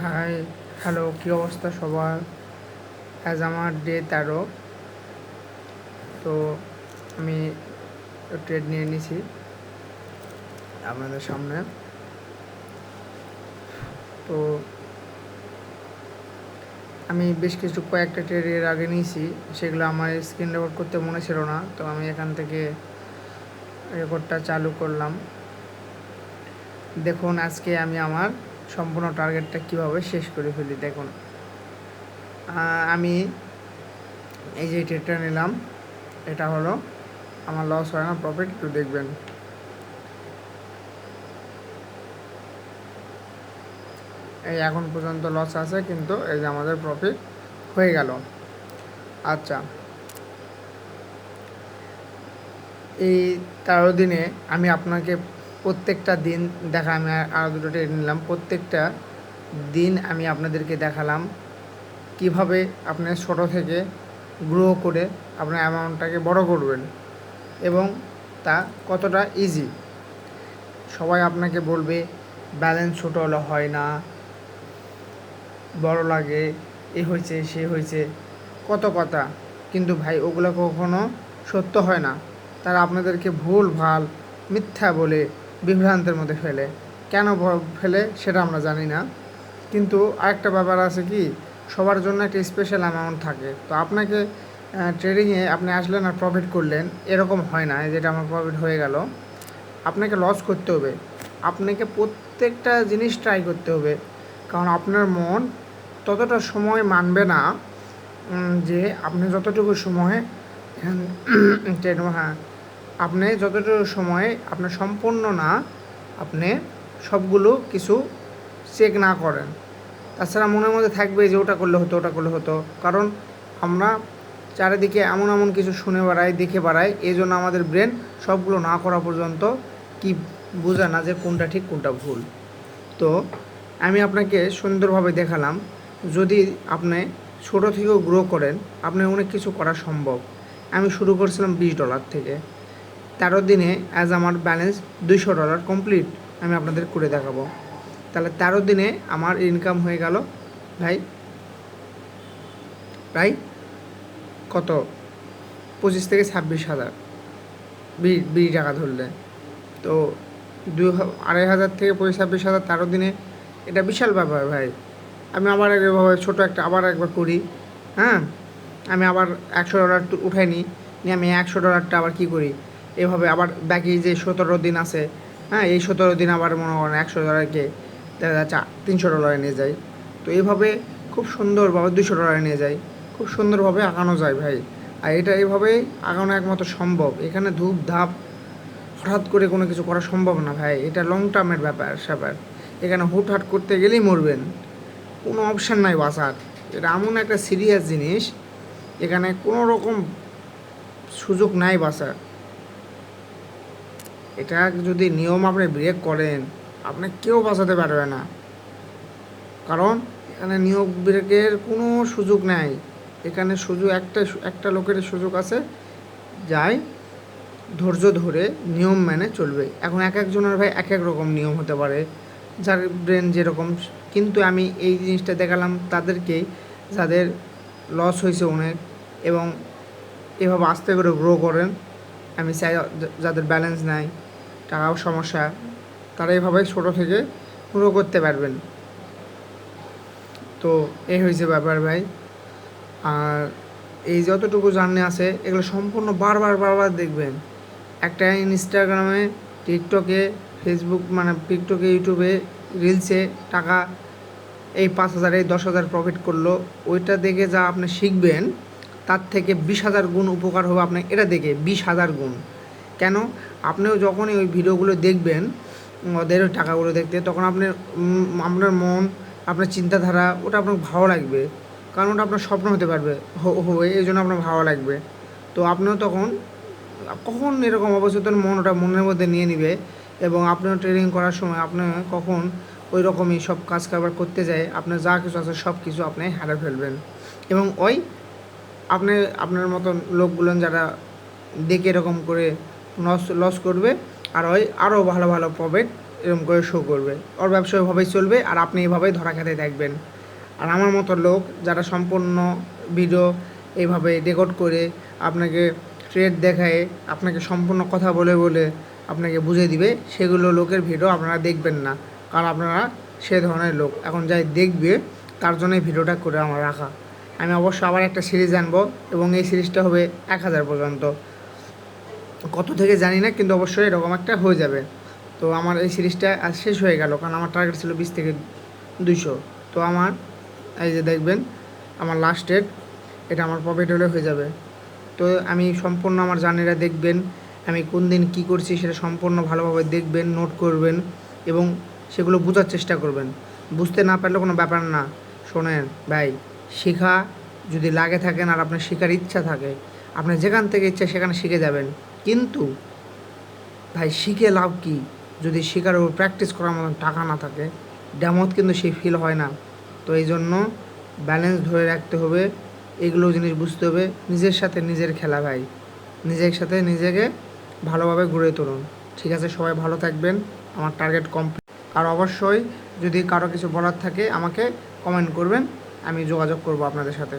High, hello, কী অবস্থা সবার? আজ আমার ডে 13। তো আমি ট্রেড নিয়ে নিছি আপনাদের সামনে। তো আমি বেশ কিছু কয়েকটা ট্রেড এর আগে নিয়েছি, সেগুলো আমার স্ক্রিন রেকর্ড করতে মনে ছিল না, তো আমি এখান থেকে রেকর্ডটা চালু করলাম। দেখুন আজকে আমি আমার সম্পূর্ণ টার্গেটটা কীভাবে শেষ করে ফেলি। দেখুন আমি এই যে ট্রেডটা নিলাম, এটা হলো আমার লস হয় না, প্রফিট একটু দেখবেন। এই এখন পর্যন্ত লস আছে, কিন্তু এই যে আমাদের প্রফিট হয়ে গেল। আচ্ছা, এই 13 দিনে আমি আপনাকে প্রত্যেকটা দিন আমি আরও দুটো ট্রেড নিলাম। প্রত্যেকটা দিন আমি আপনাদেরকে দেখালাম কিভাবে আপনি ছোট থেকে গ্রো করে আপনার অ্যামাউন্টটাকে বড় করবেন এবং তা কতটা ইজি। সবাই আপনাকে বলবে ব্যালেন্স ছোটো হলে হয় না, বড় লাগে, এ হয়েছে সে হয়েছে, কত কথা। কিন্তু ভাই ওগুলো কখনো সত্য হয় না। তারা আপনাদেরকে ভুল ভাল মিথ্যা বলে বিভ্রান্তের মধ্যে ফেলে। কেন ফেলে সেটা আমরা জানি না, কিন্তু আরেকটা ব্যাপার আছে কি, সবার জন্য একটা স্পেশাল অ্যামাউন্ট থাকে। তো আপনাকে ট্রেডিংয়ে আপনি আসলেন আর প্রফিট করলেন, এরকম হয় না যেটা আমার প্রফিট হয়ে গেল। আপনাকে লস করতে হবে, আপনাকে প্রত্যেকটা জিনিস ট্রাই করতে হবে, কারণ আপনার মন ততটা সময় মানবে না যে আপনি যতটুকু সময়ে হ্যাঁ, আপনি যতটুকু সময়ে আপনার সম্পূর্ণ না, আপনি সবগুলো কিছু চেক না করেন। তাছাড়া মনের মধ্যে থাকবে যে ওটা করলে হতো, ওটা করলে হতো। কারণ আমরা চারিদিকে এমন এমন কিছু শুনে বেড়াই, দেখে বেড়াই, এই জন্য আমাদের ব্রেন সবগুলো না করা পর্যন্ত কি বোঝে না যে কোনটা ঠিক কোনটা ভুল। তো আমি আপনাকে সুন্দরভাবে দেখালাম, যদি আপনি ছোটো থেকেও গ্রো করেন, আপনার অনেক কিছু করা সম্ভব। আমি শুরু করছিলাম $20 থেকে। 13 দিনে আজ আমার ব্যালেন্স $200 কমপ্লিট। আমি আপনাদের করে দেখাবো। তাহলে 13 দিনে আমার ইনকাম হয়ে গেল ভাই প্রায় কত, 25 থেকে 26,000 20 টাকা ধরলে। তো 2,500 থেকে 26,000 13 দিনে, এটা বিশাল ব্যাপার ভাই। আমি আবার এভাবে ছোটো একটা আবার একবার করি। হ্যাঁ, আমি আবার $100 উঠাই নিই, আমি $100টা আবার কী করি, এভাবে আবার বাকি যে 17 দিন আছে, হ্যাঁ, এই 17 দিন আবার মনে করেন $100কে দেখা যাচ্ছে $300 নিয়ে যাই। তো এইভাবে খুব সুন্দরভাবে $200 নিয়ে যাই, খুব সুন্দরভাবে আগানো যায় ভাই। আর এটা এইভাবেই আগানো একমাত্র সম্ভব। এখানে ধূপ ধাপ হঠাৎ করে কোনো কিছু করা সম্ভব না ভাই, এটা লং টার্মের ব্যাপার। এখানে হুটহাট করতে গেলেই মরবেন, কোনো অপশান নাই বাঁচার। এটা এমন একটা সিরিয়াস জিনিস, এখানে কোনো রকম সুযোগ নাই বাঁচার। এটা যদি নিয়ম আপনি ব্রেক করেন, আপনি কেউ বাঁচাতে পারবে না, কারণ এখানে নিয়ম ব্রেকের কোনো সুযোগ নাই। এখানে শুধু একটা লোকের সুযোগ আছে, যাই ধৈর্য ধরে নিয়ম মেনে চলবে। এখন এক একজনের ভাই এক এক রকম নিয়ম হতে পারে, যার ব্রেন যেরকম। কিন্তু আমি এই জিনিসটা দেখালাম তাদেরকেই যাদের লস হয়েছে অনেক এবং এভাবে আস্তে করে গ্রো করেন। আমি চাই যাদের ব্যালেন্স নাই, টাকাও সমস্যা, তারা এইভাবে ছোটো থেকে গ্রো করতে পারবেন। তো এই হয়েছে ব্যাপার ভাই। আর এই যতটুকু জার্নি আছে এগুলো সম্পূর্ণ বারবার দেখবেন। একটা ইনস্টাগ্রামে, টিকটকে, ফেসবুক মানে টিকটকে, ইউটিউবে রিলসে টাকা এই 5,000 এই 10,000 প্রফিট করলো, ওইটা দেখে যা আপনি শিখবেন তার থেকে 20,000 গুণ উপকার হবে আপনার এটা দেখে, 20,000 গুণ। কেন, আপনিও যখনই ওই ভিডিওগুলো দেখবেন ওদের ওই টাকাগুলো দেখতে, তখন আপনার মন, আপনার চিন্তাধারা ওটা আপনার ভালো লাগবে, কারণ ওটা আপনার স্বপ্ন হতে পারবে হবে, এই জন্য আপনার ভালো লাগবে। তো আপনিও তখন কখন এরকম অবচেতন মন ওটা মনের মধ্যে নিয়ে নিবে, এবং আপনিও ট্রেনিং করার সময় আপনি কখন ওই রকমই সব কাজ কারবার করতে যায়, আপনার যা কিছু আছে সব কিছু আপনি হারিয়ে ফেলবেন। এবং আপনার মতন লোকগুলো যারা দেখে এরকম করে লস করবে, আর আরও ভালো প্রফিট এরকম করে শো করবে, ওর ব্যবসা ওইভাবেই চলবে আর আপনি এইভাবেই ধরা খেতে থাকবেন। আর আমার মতো লোক যারা সম্পূর্ণ ভিডিও এইভাবে রেকর্ড করে আপনাকে ট্রেড দেখায়, আপনাকে সম্পূর্ণ কথা বলে বলে আপনাকে বুঝিয়ে দিবে, সেগুলো লোকের ভিডিও আপনারা দেখবেন না, কারণ আপনারা সে ধরনের লোক। এখন যাই দেখবে তার জন্য এই ভিডিওটা করে আমার রাখা। আমি অবশ্যই আবার একটা সিরিজ আনবো এবং এই সিরিজটা হবে 1000 পর্যন্ত, কত থেকে জানি না, কিন্তু অবশ্যই এরকম একটা হয়ে যাবে। তো আমার এই সিরিজটা আজ শেষ হয়ে গেল, কারণ আমার টার্গেট ছিল 20 থেকে 200। তো আমার এই যে দেখবেন আমার লাস্ট ডেট, এটা আমার প্রফিট হলে হয়ে যাবে। তো আমি সম্পূর্ণ আমার জার্নিটা দেখবেন, আমি কোন দিন কী করছি সেটা সম্পূর্ণ ভালোভাবে দেখবেন, নোট করবেন এবং সেগুলো বোঝার চেষ্টা করবেন। বুঝতে না পারলে কোনো ব্যাপার না। শোনেন ভাই, শেখা যদি লাগে থাকেন আর আপনার শেখার ইচ্ছা থাকে, আপনার যেখান থেকে ইচ্ছা সেখানে শিখে যাবেন। কিন্তু ভাই শিখে লাভ কী যদি শেখার উপর প্র্যাকটিস করার মতন টাকা না থাকে? ড্যামত কিন্তু সেই ফিল হয় না। তো এই জন্য ব্যালেন্স ধরে রাখতে হবে, এগুলো জিনিস বুঝতে হবে। নিজের সাথে নিজের খেলা ভাই, নিজের সাথে নিজেকে ভালোভাবে গড়ে তুলুন। ঠিক আছে, সবাই ভালো থাকবেন। আমার টার্গেট কমপ্লিট। আর অবশ্যই যদি কারো কিছু বলার থাকে আমাকে কমেন্ট করবেন, আমি যোগাযোগ করব আপনাদের সাথে।